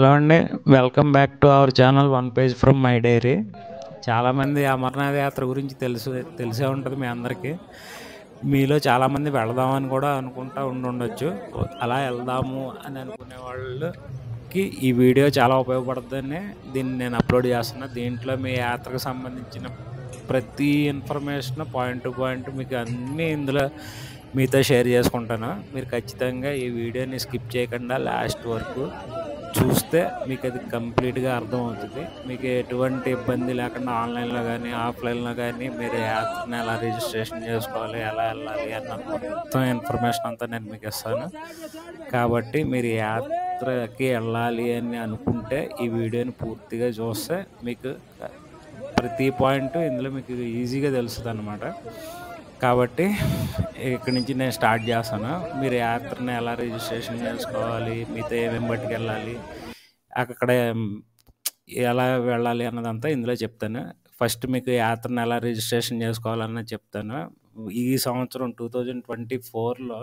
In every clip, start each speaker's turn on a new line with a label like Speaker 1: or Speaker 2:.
Speaker 1: Hello అండి. Welcome back to our channel one page from my diary. చాలామంది అమర్నాథ్ యాత్ర గురించి తెలిసే ఉంటుంది మీ అందరికీ. మీలో చాలామంది వెళదామని కూడా అనుకుంటూ ఉండొచ్చు. అలా వెళ్దాము అని అనుకునే వాళ్ళకి ఈ వీడియో చాలా ఉపయోగపడుతుందని దీన్ని నేను అప్లోడ్ చేస్తున్నా. దీంట్లో మీ యాత్రకు సంబంధించిన ప్రతి ఇన్ఫర్మేషన్ పాయింట్ టు పాయింట్ మీకు అన్నీ ఇందులో మీతో షేర్ చేసుకుంటాను. మీరు ఖచ్చితంగా ఈ వీడియోని స్కిప్ చేయకుండా లాస్ట్ వరకు చూస్తే మీకు అది కంప్లీట్గా అర్థమవుతుంది. మీకు ఎటువంటి ఇబ్బంది లేకుండా ఆన్లైన్లో కానీ ఆఫ్లైన్లో కానీ మీరు యాత్రని ఎలా రిజిస్ట్రేషన్ చేసుకోవాలి, ఎలా వెళ్ళాలి అన్న మొత్తం ఇన్ఫర్మేషన్ అంతా నేను మీకు ఇస్తాను. కాబట్టి మీరు యాత్రకి వెళ్ళాలి అని అనుకుంటే ఈ వీడియోని పూర్తిగా చూస్తే మీకు ప్రతి పాయింట్ ఇందులో మీకు ఈజీగా తెలుస్తుంది అన్నమాట. కాబట్టి ఇక్కడి నుంచి నేను స్టార్ట్ చేస్తాను. మీరు యాత్రని ఎలా రిజిస్ట్రేషన్ చేసుకోవాలి, మీతో ఏమేమి పట్టుకెళ్ళాలి, అక్కడ ఎలా వెళ్ళాలి అన్నదంతా ఇందులో చెప్తాను. ఫస్ట్ మీకు యాత్రని ఎలా రిజిస్ట్రేషన్ చేసుకోవాలన్నది చెప్తాను. ఈ సంవత్సరం 2024లో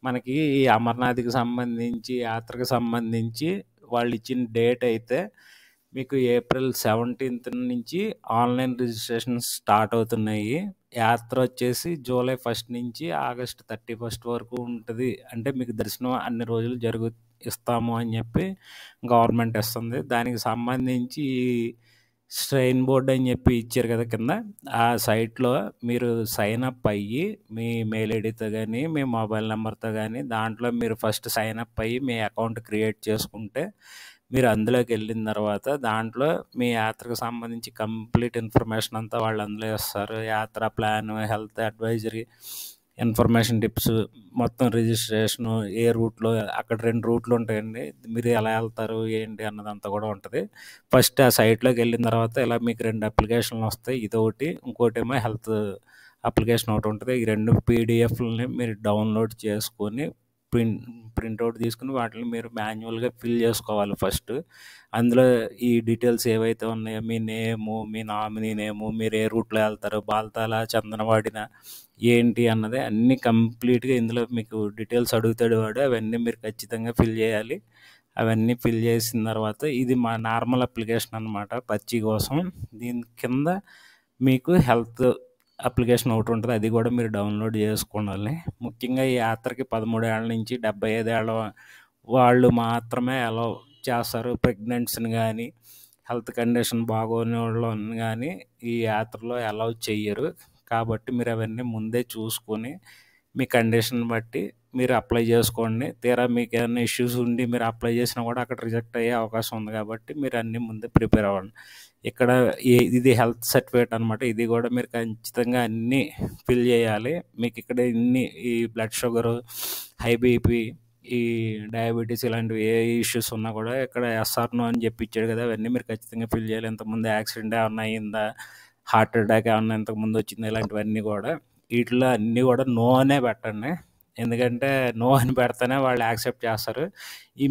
Speaker 1: మనకి ఈ అమర్నాథ్కి సంబంధించి యాత్రకు సంబంధించి వాళ్ళు ఇచ్చిన డేట్ అయితే మీకు ఏప్రిల్ 17th నుంచి ఆన్లైన్ రిజిస్ట్రేషన్ స్టార్ట్ అవుతున్నాయి. యాత్ర వచ్చేసి జూలై 1st నుంచి ఆగస్ట్ 31st వరకు ఉంటుంది. అంటే మీకు దర్శనం అన్ని రోజులు ఇస్తాము అని చెప్పి గవర్నమెంట్ ఇస్తుంది. దానికి సంబంధించి స్ట్రెయిన్ బోర్డ్ అని చెప్పి ఇచ్చారు కదా కింద, ఆ సైట్లో మీరు సైన్ అప్ అయ్యి మీ మెయిల్ ఐడితో కానీ మీ మొబైల్ నెంబర్తో కానీ దాంట్లో మీరు ఫస్ట్ సైన్ అప్ అయ్యి మీ అకౌంట్ క్రియేట్ చేసుకుంటే మీరు అందులోకి వెళ్ళిన తర్వాత దాంట్లో మీ యాత్రకు సంబంధించి కంప్లీట్ ఇన్ఫర్మేషన్ అంతా వాళ్ళు అందులో ఇస్తారు. యాత్ర plan, health advisory, information tips, మొత్తం రిజిస్ట్రేషను, ఏ రూట్లో, అక్కడ 2 రూట్లు ఉంటాయండి, మీరు ఎలా వెళ్తారు ఏంటి అన్నదంతా కూడా ఉంటుంది. ఫస్ట్ ఆ సైట్లోకి వెళ్ళిన తర్వాత ఇలా మీకు 2 అప్లికేషన్లు వస్తాయి. ఇదొకటి, ఇంకోటేమో హెల్త్ అప్లికేషన్ ఒకటి ఉంటుంది. ఈ 2 పీడిఎఫ్లని మీరు డౌన్లోడ్ చేసుకొని ప్రింట్అవుట్ తీసుకుని వాటిని మీరు మాన్యువల్గా ఫిల్ చేసుకోవాలి ఫస్ట్. అందులో ఈ డీటెయిల్స్ ఏవైతే ఉన్నాయో మీ నేము, మీ నామినీ నేము, మీరు ఏ రూట్లో వెళ్తారు, బాల్తాల, చందనవాడిన ఏంటి అన్నది అన్నీ కంప్లీట్గా ఇందులో మీకు డీటెయిల్స్ అడుగుతాడు వాడు. అవన్నీ మీరు ఖచ్చితంగా ఫిల్ చేయాలి. అవన్నీ ఫిల్ చేసిన తర్వాత ఇది మా నార్మల్ అప్లికేషన్ అన్నమాట పచ్చి కోసం. దీని కింద మీకు హెల్త్ అప్లికేషన్ ఒకటి ఉంటుంది, అది కూడా మీరు డౌన్లోడ్ చేసుకోవాలి. ముఖ్యంగా ఈ యాత్రకి 13 ఏళ్ళ నుంచి 75 ఏళ్ళ వాళ్ళు మాత్రమే అలౌ చేస్తారు. ప్రెగ్నెంట్స్ని కానీ హెల్త్ కండిషన్ బాగోని వాళ్ళని కానీ ఈ యాత్రలో అలౌ చెయ్యరు. కాబట్టి మీరు అవన్నీ ముందే చూసుకొని మీ కండిషన్ బట్టి మీరు అప్లై చేసుకోండి. తీరా మీకు ఏమైనా ఇష్యూస్ ఉండి మీరు అప్లై చేసినా కూడా అక్కడ రిజెక్ట్ అయ్యే అవకాశం ఉంది. కాబట్టి మీరు అన్నీ ముందే ప్రిపేర్ అవ్వండి. ఇక్కడ ఇది హెల్త్ సర్టిఫికేట్ అనమాట. ఇది కూడా మీరు ఖచ్చితంగా అన్నీ ఫిల్ చేయాలి. మీకు ఇక్కడ ఈ బ్లడ్ షుగరు, హై బీపీ, ఈ డయాబెటీస్ ఇలాంటివి ఏ ఇష్యూస్ ఉన్నా కూడా ఇక్కడ ఎస్ఆర్ నో అని చెప్పి ఇచ్చాడు కదా, అవన్నీ మీరు ఖచ్చితంగా ఫిల్ చేయాలి. ఇంతకుముందు యాక్సిడెంట్ ఏమన్నా అయిందా, హార్ట్ అటాక్ ఏమన్నా ఇంతకుముందు వచ్చిందా, ఇలాంటివన్నీ కూడా వీటిలో అన్నీ కూడా నో అనే పెట్టండి. ఎందుకంటే నో అని పెడితేనే వాళ్ళు యాక్సెప్ట్ చేస్తారు.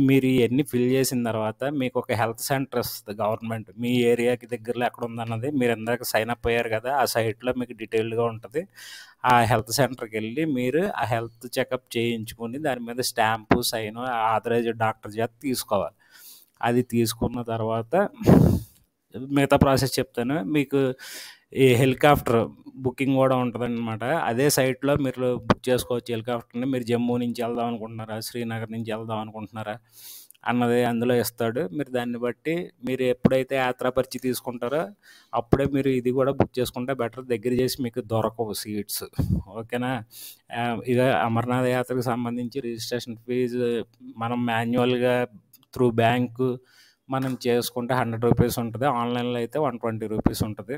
Speaker 1: మీరు ఇవన్నీ ఫిల్ చేసిన తర్వాత మీకు ఒక హెల్త్ సెంటర్ ఇస్తుంది గవర్నమెంట్. మీ ఏరియాకి దగ్గరలో ఎక్కడ ఉందన్నది మీరు ఇందాక సైన్ అప్ అయ్యారు కదా, ఆ సైట్లో మీకు డీటెయిల్డ్గా ఉంటుంది. ఆ హెల్త్ సెంటర్కి వెళ్ళి మీరు ఆ హెల్త్ చెకప్ చేయించుకొని దాని మీద స్టాంపు, సైను ఆథరైజ్డ్ డాక్టర్ చేత తీసుకోవాలి. అది తీసుకున్న తర్వాత మిగతా ప్రాసెస్ చెప్తాను. మీకు ఈ హెలికాప్టర్ బుకింగ్ కూడా ఉంటుంది అన్నమాట. అదే సైట్లో మీరు బుక్ చేసుకోవచ్చు హెలికాప్టర్ని. మీరు జమ్మూ నుంచి వెళ్దాం అనుకుంటున్నారా, శ్రీనగర్ నుంచి వెళ్దాం అనుకుంటున్నారా అన్నది అందులో ఇస్తాడు. మీరు దాన్ని బట్టి మీరు ఎప్పుడైతే యాత్రా పరిచి తీసుకుంటారో అప్పుడే మీరు ఇది కూడా బుక్ చేసుకుంటే బెటర్. దగ్గర చేసి మీకు దొరకవు సీట్స్. ఓకేనా? ఇక అమర్నాథ్ యాత్రకు సంబంధించి రిజిస్ట్రేషన్ ఫీజు మనం మాన్యువల్గా త్రూ బ్యాంకు మనం చేసుకుంటే 100 రూపీస్ ఉంటుంది. ఆన్లైన్లో అయితే 120 రూపీస్ ఉంటుంది.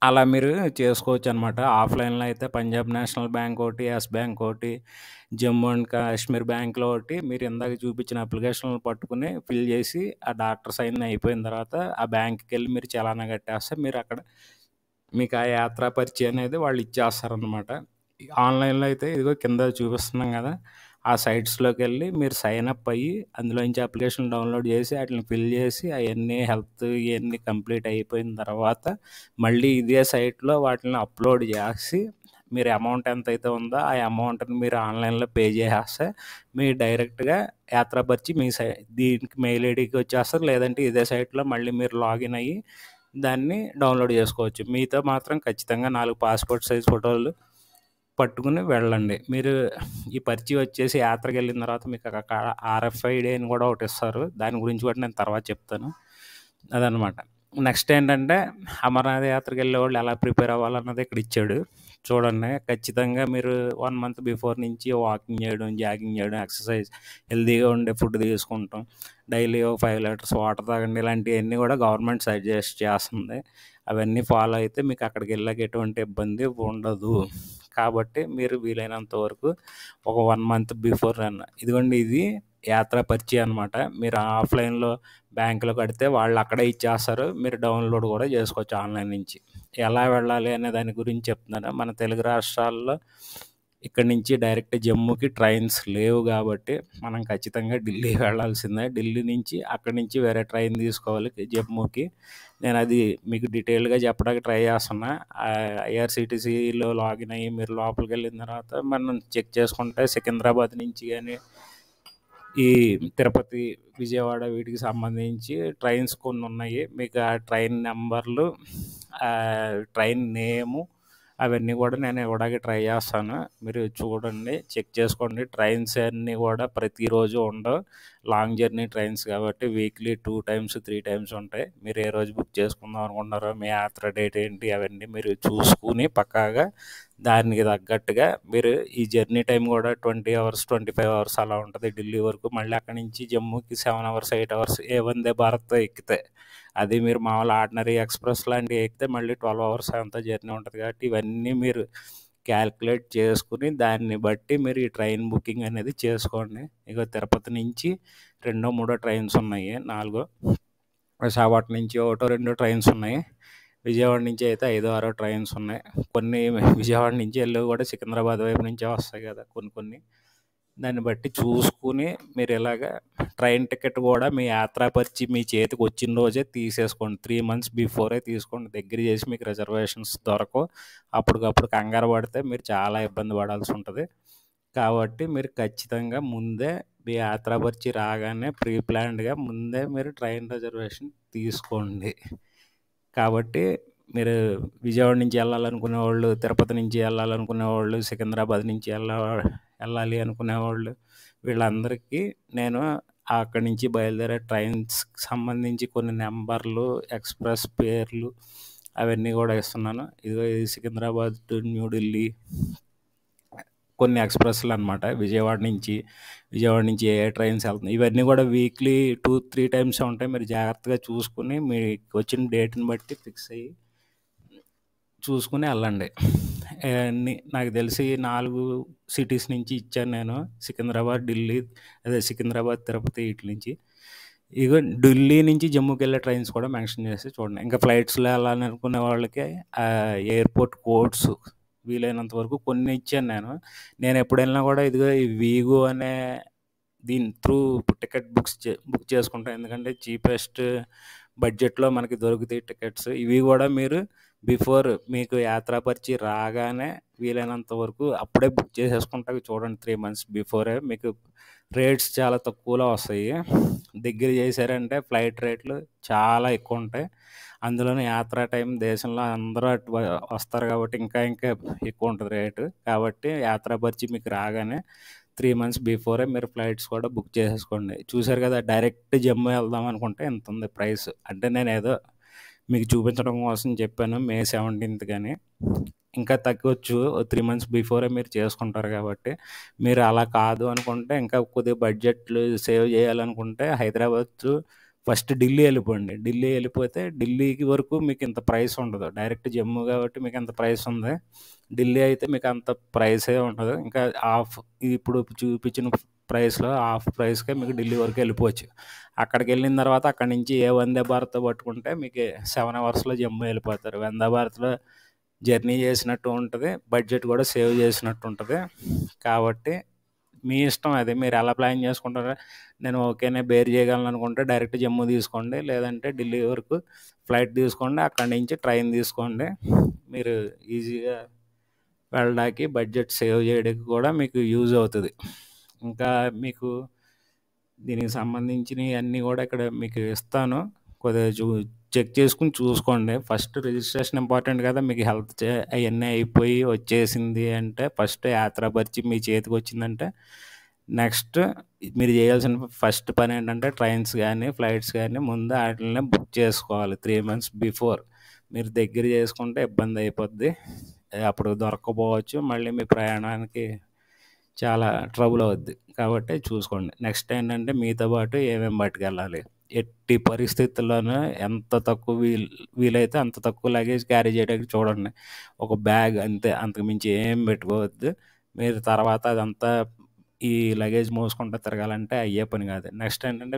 Speaker 1: అలా మీరు చేసుకోవచ్చు అనమాట. ఆఫ్లైన్లో అయితే పంజాబ్ నేషనల్ బ్యాంక్ ఒకటి, ఎస్ బ్యాంక్ ఒకటి, జమ్మూ అండ్ కాశ్మీర్ బ్యాంక్లో ఒకటి మీరు ఇందాక చూపించిన అప్లికేషన్లు పట్టుకుని ఫిల్ చేసి ఆ డాక్టర్ సైన్ అయిపోయిన తర్వాత ఆ బ్యాంక్కి వెళ్ళి మీరు చలానా కట్టేస్తే మీరు అక్కడ మీకు ఆ యాత్రా పరిచయం అనేది వాళ్ళు ఇచ్చేస్తారనమాట. ఆన్లైన్లో అయితే ఇదిగో కింద చూపిస్తున్నాం కదా, ఆ సైట్స్లోకి వెళ్ళి మీరు సైన్ అప్ అయ్యి అందులోంచి అప్లికేషన్ డౌన్లోడ్ చేసి వాటిని ఫిల్ చేసి అవన్నీ హెల్త్ ఇవన్నీ కంప్లీట్ అయిపోయిన తర్వాత మళ్ళీ ఇదే సైట్లో వాటిని అప్లోడ్ చేసి మీరు అమౌంట్ ఎంతైతే ఉందో ఆ అమౌంట్ని మీరు ఆన్లైన్లో పే చేసేస్తే మీరు డైరెక్ట్గా యాత్రాపర్చి మీ దీనికి మెయిల్ ఐడికి వచ్చేస్తారు. లేదంటే ఇదే సైట్లో మళ్ళీ మీరు లాగిన్ అయ్యి దాన్ని డౌన్లోడ్ చేసుకోవచ్చు. మీతో మాత్రం ఖచ్చితంగా 4 పాస్పోర్ట్ సైజ్ ఫోటోలు పట్టుకుని వెళ్ళండి. మీరు ఈ పర్చి వచ్చేసి యాత్రకి వెళ్ళిన తర్వాత మీకు అక్కడ RFID అని కూడా ఒకటి ఇస్తారు. దాని గురించి కూడా నేను తర్వాత చెప్తాను. అదనమాట. నెక్స్ట్ ఏంటంటే అమర్నాథ్ యాత్రకి వెళ్ళే వాళ్ళు ఎలా ప్రిపేర్ అవ్వాలన్నది ఇక్కడ ఇచ్చాడు చూడండి. ఖచ్చితంగా మీరు 1 మంత్ బిఫోర్ నుంచి వాకింగ్ చేయడం, జాగింగ్ చేయడం, ఎక్సర్సైజ్, హెల్తీగా ఉండే ఫుడ్ తీసుకుంటాం, డైలీ 5 లీటర్స్ వాటర్ తాగండి. ఇలాంటివన్నీ కూడా గవర్నమెంట్ సజెస్ట్ చేస్తుంది. అవన్నీ ఫాలో అయితే మీకు అక్కడికి వెళ్ళాక ఎటువంటి ఇబ్బంది ఉండదు. కాబట్టి మీరు వీలైనంత వరకు ఒక 1 మంత్ బిఫోర్ ఇదిగోండి, ఇది యాత్రా పర్చి అనమాట. మీరు ఆఫ్లైన్లో బ్యాంకులో కడితే వాళ్ళు అక్కడే ఇచ్చేస్తారు. మీరు డౌన్లోడ్ కూడా చేసుకోవచ్చు ఆన్లైన్ నుంచి. ఎలా వెళ్ళాలి అనే దాని గురించి చెప్తున్నాను. మన తెలుగు రాష్ట్రాల్లో ఇక్కడ నుంచి డైరెక్ట్ జమ్మూకి ట్రైన్స్ లేవు కాబట్టి మనం ఖచ్చితంగా ఢిల్లీ వెళ్ళాల్సిందే. ఢిల్లీ నుంచి అక్కడి నుంచి వేరే ట్రైన్ తీసుకోవాలి జమ్మూకి. నేను అది మీకు డీటెయిల్గా చెప్పడానికి ట్రై చేస్తున్నా. IRCTCలో లాగిన్ అయ్యి మీరు లోపలికి వెళ్ళిన తర్వాత మనం చెక్ చేసుకుంటే సికింద్రాబాద్ నుంచి కానీ ఈ తిరుపతి, విజయవాడ వీటికి సంబంధించి ట్రైన్స్ కొన్ని ఉన్నాయి. మీకు ఆ ట్రైన్ నెంబర్లు, ట్రైన్ నేము అవన్నీ కూడా నేను ఇవ్వడానికి ట్రై చేస్తాను. మీరు చూడండి, చెక్ చేసుకోండి. ట్రైన్స్ అన్నీ కూడా ప్రతిరోజు ఉండవు. లాంగ్ జర్నీ ట్రైన్స్ కాబట్టి వీక్లీ 2 times 3 times ఉంటాయి. మీరు ఏ రోజు బుక్ చేసుకుందాం అనుకుంటారో, మీ యాత్ర డేట్ ఏంటి, అవన్నీ మీరు చూసుకుని పక్కాగా దానికి తగ్గట్టుగా మీరు ఈ జర్నీ టైం కూడా 20 hours 25 hours అలా ఉంటుంది ఢిల్లీ వరకు. మళ్ళీ అక్కడి నుంచి జమ్మూకి 7 hours 8 hours ఏ వందే భారత్ ఎక్కితే. అది మీరు మామూలు ఆర్డినరీ ఎక్స్ప్రెస్ లాంటివి ఎక్కితే మళ్ళీ 12 hours అంతా జర్నీ ఉంటుంది. కాబట్టి ఇవన్నీ మీరు క్యాల్కులేట్ చేసుకుని దాన్ని బట్టి మీరు ఈ ట్రైన్ బుకింగ్ అనేది చేసుకోండి. ఇక తిరుపతి నుంచి 2 3 ట్రైన్స్ ఉన్నాయి, 4. విశాఖపట్నం నుంచి 1 2 ట్రైన్స్ ఉన్నాయి. విజయవాడ నుంచి అయితే 5 6 ట్రైన్స్ ఉన్నాయి. కొన్ని విజయవాడ నుంచి వెళ్ళేవి కూడా సికింద్రాబాద్ వైపు నుంచే వస్తాయి కదా కొన్ని. దాన్ని బట్టి చూసుకుని మీరు ఇలాగ ట్రైన్ టికెట్ కూడా మీ యాత్రాపర్చి మీ చేతికి వచ్చిన రోజే తీసేసుకోండి. 3 months బిఫోరే తీసుకోండి. దగ్గర చేసి మీకు రిజర్వేషన్స్ దొరకవు. అప్పటికప్పుడు కంగారు పడితే మీరు చాలా ఇబ్బంది పడాల్సి ఉంటుంది. కాబట్టి మీరు ఖచ్చితంగా ముందే మీ యాత్రాపర్చి రాగానే ప్రీ ప్లాన్డ్గా ముందే మీరు ట్రైన్ రిజర్వేషన్ తీసుకోండి. కాబట్టి మీరు విజయవాడ నుంచి వెళ్ళాలనుకునే వాళ్ళు, తిరుపతి నుంచి వెళ్ళాలనుకునే వాళ్ళు, సికింద్రాబాద్ నుంచి వెళ్ళాలి అనుకునే వాళ్ళు, వీళ్ళందరికీ నేను అక్కడి నుంచి బయలుదేరే ట్రైన్స్కి సంబంధించి కొన్ని నెంబర్లు, ఎక్స్ప్రెస్ పేర్లు అవన్నీ కూడా ఇస్తున్నాను. ఇదిగో ఇది సికింద్రాబాద్ టు న్యూఢిల్లీ కొన్ని ఎక్స్ప్రెస్లు అనమాట. విజయవాడ నుంచి ఏ ట్రైన్స్ వెళ్తున్నాయి ఇవన్నీ కూడా వీక్లీ 2 3 times ఉంటాయి. మీరు జాగ్రత్తగా చూసుకుని మీకు వచ్చిన డేట్ని బట్టి ఫిక్స్ అయ్యి చూసుకుని వెళ్ళండి. నాకు తెలిసి 4 cities నుంచి ఇచ్చాను నేను. సికింద్రాబాద్, ఢిల్లీ, సికింద్రాబాద్, తిరుపతి వీటి నుంచి. ఇగో ఢిల్లీ నుంచి జమ్మూకి వెళ్ళే ట్రైన్స్ కూడా మెన్షన్ చేసి చూడండి. ఇంకా ఫ్లైట్స్లో వెళ్ళాలని అనుకునే వాళ్ళకి ఎయిర్పోర్ట్ కోడ్స్ వీలైనంత వరకు కొన్ని ఇచ్చాను నేను ఎప్పుడు వెళ్ళినా కూడా ఇదిగో ఈ వీగో అనే దీని త్రూ టికెట్ బుక్ చేసుకుంటాను. ఎందుకంటే చీపెస్ట్ బడ్జెట్లో మనకి దొరుకుతాయి టికెట్స్. ఇవి కూడా మీరు బిఫోర్ మీకు యాత్రాపర్చి రాగానే వీలైనంత వరకు అప్పుడే బుక్ చేసేసుకుంటాకి చూడండి. 3 months బిఫోరే మీకు రేట్స్ చాలా తక్కువలో వస్తాయి. దగ్గర చేశారంటే ఫ్లైట్ రేట్లు చాలా ఎక్కువ ఉంటాయి. అందులోనే యాత్రా టైం దేశంలో అందరూ అటు వస్తారు కాబట్టి ఇంకా ఎక్కువ ఉంటుంది రేటు. కాబట్టి యాత్రాపర్చి మీకు రాగానే 3 months బిఫోరే మీరు ఫ్లైట్స్ కూడా బుక్ చేసేసుకోండి. చూసారు కదా, డైరెక్ట్ జమ్మూ వెళ్దాం అనుకుంటే ఎంత ఉంది ప్రైస్. అంటే నేను ఏదో మీకు చూపించడం కోసం చెప్పాను May 17th కానీ, ఇంకా తగ్గొచ్చు. 3 months బిఫోరే మీరు చేసుకుంటారు కాబట్టి. మీరు అలా కాదు అనుకుంటే, ఇంకా కొద్దిగా బడ్జెట్లు సేవ్ చేయాలనుకుంటే హైదరాబాద్ ఫస్ట్ ఢిల్లీ వెళ్ళిపోండి. ఢిల్లీ వెళ్ళిపోతే ఢిల్లీకి వరకు మీకు ఇంత ప్రైస్ ఉండదు. డైరెక్ట్ జమ్మూ కాబట్టి మీకు ఎంత ప్రైస్ ఉంది. ఢిల్లీ అయితే మీకు అంత ప్రైసే ఉండదు. ఇంకా ఇప్పుడు చూపించిన ప్రైస్లో హాఫ్ ప్రైస్కే మీకు ఢిల్లీ వరకు వెళ్ళిపోవచ్చు. అక్కడికి వెళ్ళిన తర్వాత అక్కడి నుంచి ఏ వందే భారత్ పట్టుకుంటే మీకు 7 hours జమ్మూ వెళ్ళిపోతారు. వందే భారత్లో జర్నీ చేసినట్టు ఉంటుంది, బడ్జెట్ కూడా సేవ్ చేసినట్టు ఉంటుంది. కాబట్టి మీ ఇష్టం అది, మీరు ఎలా ప్లాన్ చేసుకుంటారో. నేను ఓకేనే బేర్ చేయగలను అనుకుంటే డైరెక్ట్ జమ్మూ తీసుకోండి, లేదంటే ఢిల్లీ వరకు ఫ్లైట్ తీసుకోండి, అక్కడి నుంచి ట్రైన్ తీసుకోండి. మీరు ఈజీగా వెళ్ళడానికి బడ్జెట్ సేవ్ చేయడానికి కూడా మీకు యూజ్ అవుతుంది. ఇంకా మీకు దీనికి సంబంధించినవి అన్నీ కూడా ఇక్కడ మీకు ఇస్తాను. కొద్దిగా చెక్ చేసుకుని చూసుకోండి. ఫస్ట్ రిజిస్ట్రేషన్ ఇంపార్టెంట్ కదా. మీకు హెల్త్ అవన్నీ అయిపోయి వచ్చేసింది అంటే ఫస్ట్ యాత్ర పరిచి మీ చేతికి వచ్చిందంటే నెక్స్ట్ మీరు చేయాల్సిన ఫస్ట్ పని ఏంటంటే ట్రైన్స్ కానీ ఫ్లైట్స్ కానీ ముందు వాటిని బుక్ చేసుకోవాలి 3 months బిఫోర్. మీరు దగ్గర చేసుకుంటే ఇబ్బంది అయిపోద్ది, అప్పుడు దొరకకపోవచ్చు, మళ్ళీ మీ ప్రయాణానికి చాలా ట్రబుల్ అవుద్ది. కాబట్టి చూసుకోండి. నెక్స్ట్ ఏంటంటే మీతో పాటు ఏమేమి పట్టుకెళ్ళాలి. ఎట్టి పరిస్థితుల్లోనూ ఎంత తక్కువ వీలైతే అంత తక్కువ లగేజ్ క్యారీ చేయడానికి చూడండి. ఒక బ్యాగ్ అంతే, అంతకుమించి ఏం పెట్టుకోవద్దు. మీరు తర్వాత అదంతా ఈ లగేజ్ మోసుకుంటూ తిరగాలంటే అయ్యే పని కాదు. నెక్స్ట్ ఏంటంటే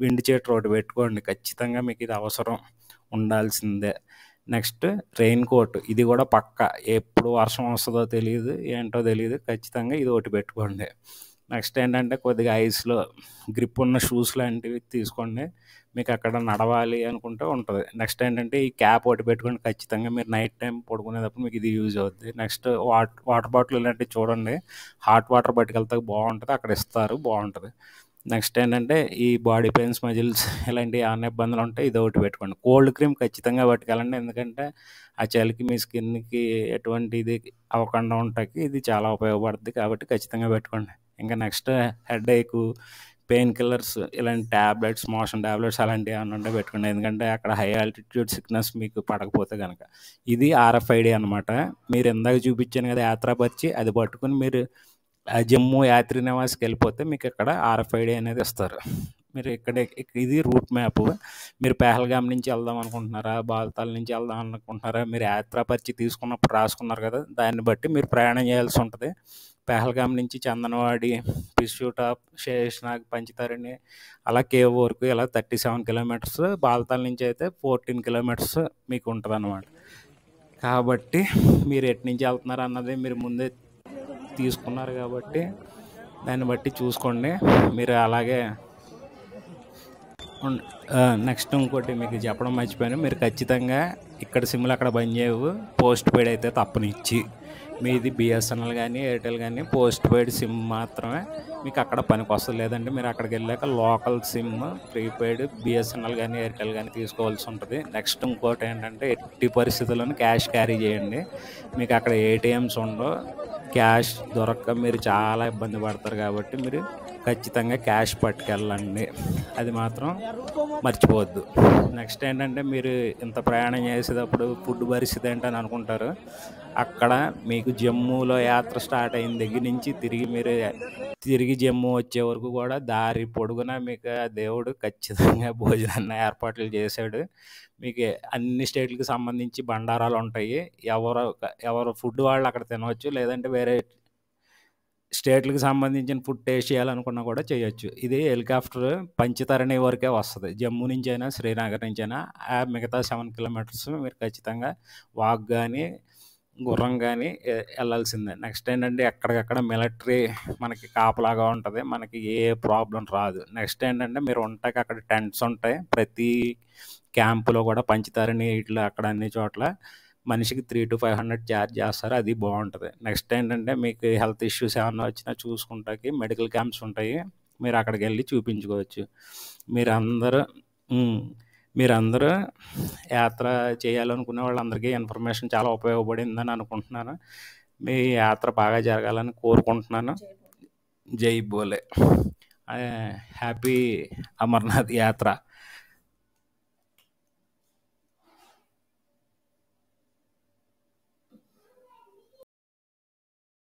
Speaker 1: విండ్ చీటర్ ఒకటి పెట్టుకోండి, ఖచ్చితంగా మీకు ఇది అవసరం ఉండాల్సిందే. నెక్స్ట్ రెయిన్ కోట్, ఇది కూడా పక్కా. ఎప్పుడు వర్షం వస్తుందో తెలియదు, ఏంటో తెలియదు, ఖచ్చితంగా ఇది ఒకటి పెట్టుకోండి. నెక్స్ట్ ఏంటంటే కొద్దిగా ఐస్లో గ్రిప్ ఉన్న షూస్ లాంటివి తీసుకోండి, మీకు అక్కడ నడవాలి అనుకుంటే ఉంటుంది. నెక్స్ట్ ఏంటంటే ఈ క్యాప్ ఒకటి పెట్టుకోండి ఖచ్చితంగా, మీరు నైట్ టైం పడుకునేటప్పుడు మీకు ఇది యూజ్ అవుద్ది. నెక్స్ట్ వాటర్ బాటిల్ ఇలాంటివి చూడండి, హాట్ వాటర్ పట్టుకెళ్తే బాగుంటుంది, అక్కడ ఇస్తారు, బాగుంటుంది. నెక్స్ట్ ఏంటంటే ఈ బాడీ పెయిన్స్, మజిల్స్ ఇలాంటి ఏమైనా ఇబ్బందులు ఉంటే ఇది ఒకటి పెట్టుకోండి. కోల్డ్ క్రీమ్ ఖచ్చితంగా పట్టుకెళ్ళండి, ఎందుకంటే ఆ చలికి మీ స్కిన్కి ఎటువంటి ఇది అవ్వకుండా ఉంటాకి ఇది చాలా ఉపయోగపడుతుంది, కాబట్టి ఖచ్చితంగా పెట్టుకోండి. ఇంకా నెక్స్ట్ హెడ్ ఏక్, పెయిన్ కిల్లర్స్, ఇలాంటి ట్యాబ్లెట్స్, మోషన్ ట్యాబ్లెట్స్ అలాంటివి ఏమైనా ఉంటే పెట్టుకోండి, ఎందుకంటే అక్కడ హై ఆల్టిట్యూడ్ సిక్నెస్ మీకు పడకపోతే కనుక. ఇది RFID అనమాట. మీరు ఇందాక చూపించాను కదా యాత్రాపరిచి, అది పట్టుకుని మీరు జమ్మూ యాత్రి నివాస్కి వెళ్ళిపోతే మీకు ఇక్కడ RFID అనేది ఇస్తారు. మీరు ఇది రూట్ మ్యాప్. మీరు పెహల్గాం నుంచి వెళ్దాం అనుకుంటున్నారా, బాల్తాల్ నుంచి వెళ్దాం అనుకుంటున్నారా, మీరు యాత్రాపరిచి తీసుకున్నప్పుడు రాసుకున్నారు కదా, దాన్ని బట్టి మీరు ప్రయాణం చేయాల్సి ఉంటుంది. పెహల్గాం నుంచి చందనవాడి, పిస్యూ టాప్, శేష్నాగ్, పంచతరణి, అలా కేవ్ వరకు ఇలా 37 kilometers. బాల్తాల్ నుంచి అయితే 14 kilometers మీకు ఉంటుంది అన్నమాట. కాబట్టి మీరు ఎటు నుంచి వెళ్తున్నారు అన్నది మీరు ముందే తీసుకున్నారు కాబట్టి దాన్ని బట్టి చూసుకోండి. మీరు అలాగే నెక్స్ట్ ఇంకోటి మీకు చెప్పడం మర్చిపోయాను, మీరు ఖచ్చితంగా ఇక్కడ సిమ్లు అక్కడ బంద్ చేయవు, పోస్ట్ పెయిడ్ అయితే తప్పనిచ్చి. మీది BSNL కానీ ఎయిర్టెల్ కానీ పోస్ట్ పెయిడ్ సిమ్ మాత్రమే మీకు అక్కడ పనికి వస్తుంది. లేదంటే మీరు అక్కడికి వెళ్ళాక లోకల్ సిమ్, ప్రీపెయిడ్ BSNL కానీ ఎయిర్టెల్ కానీ తీసుకోవాల్సి ఉంటుంది. నెక్స్ట్ ఇంకోటి ఏంటంటే ఎట్టి పరిస్థితుల్లోనూ క్యాష్ క్యారీ చేయండి. మీకు అక్కడ ATMs ఉండవు, క్యాష్ దొరక్క మీరు చాలా ఇబ్బంది పడతారు, కాబట్టి మీరు ఖచ్చితంగా క్యాష్ పట్టుకెళ్ళండి, అది మాత్రం మర్చిపోవద్దు. నెక్స్ట్ ఏంటంటే మీరు ఇంత ప్రయాణం చేసేటప్పుడు ఫుడ్ పరిస్థితి ఏంటని అనుకుంటారు. అక్కడ మీకు జమ్మూలో యాత్ర స్టార్ట్ అయిన దగ్గర నుంచి తిరిగి జమ్మూ వచ్చే వరకు కూడా దారి పొడుగునా మీకు దేవుడు ఖచ్చితంగా భోజనాన్ని ఏర్పాట్లు చేశాడు. మీకు అన్ని స్టేట్లకు సంబంధించి బండారాలు ఉంటాయి, ఎవరు ఫుడ్ వాళ్ళు అక్కడ తినవచ్చు, లేదంటే వేరే స్టేట్లకు సంబంధించిన ఫుడ్ టేస్ట్ చేయాలనుకున్నా కూడా చేయొచ్చు. ఇది హెలికాప్టర్ పంచతరణి వరకే వస్తుంది, జమ్మూ నుంచి అయినా శ్రీనగర్ నుంచి అయినా. ఆ మిగతా 7 kilometers మీరు ఖచ్చితంగా వాక్ కానీ గుర్రం కానీ వెళ్ళాల్సిందే. నెక్స్ట్ ఏంటంటే ఎక్కడికక్కడ మిలిటరీ మనకి కాపలాగా ఉంటుంది, మనకి ఏ ప్రాబ్లం రాదు. నెక్స్ట్ ఏంటంటే మీరు ఉంటాక అక్కడ టెంట్స్ ఉంటాయి, ప్రతి క్యాంపులో కూడా పంచతరణి ఇట్లా అక్కడ అన్ని చోట్ల మనిషికి 300 to 500 ఛార్జ్ చేస్తారు, అది బాగుంటుంది. నెక్స్ట్ ఏంటంటే మీకు హెల్త్ ఇష్యూస్ ఏమన్నా వచ్చినా చూసుకుంటాకి మెడికల్ క్యాంప్స్ ఉంటాయి, మీరు అక్కడికి వెళ్ళి చూపించుకోవచ్చు. మీరందరూ యాత్ర చేయాలనుకునే వాళ్ళందరికీ ఇన్ఫర్మేషన్ చాలా ఉపయోగపడిందని అనుకుంటున్నాను. మీ యాత్ర బాగా జరగాలని కోరుకుంటున్నాను. జై బోలే. హ్యాపీ అమర్నాథ్ యాత్ర.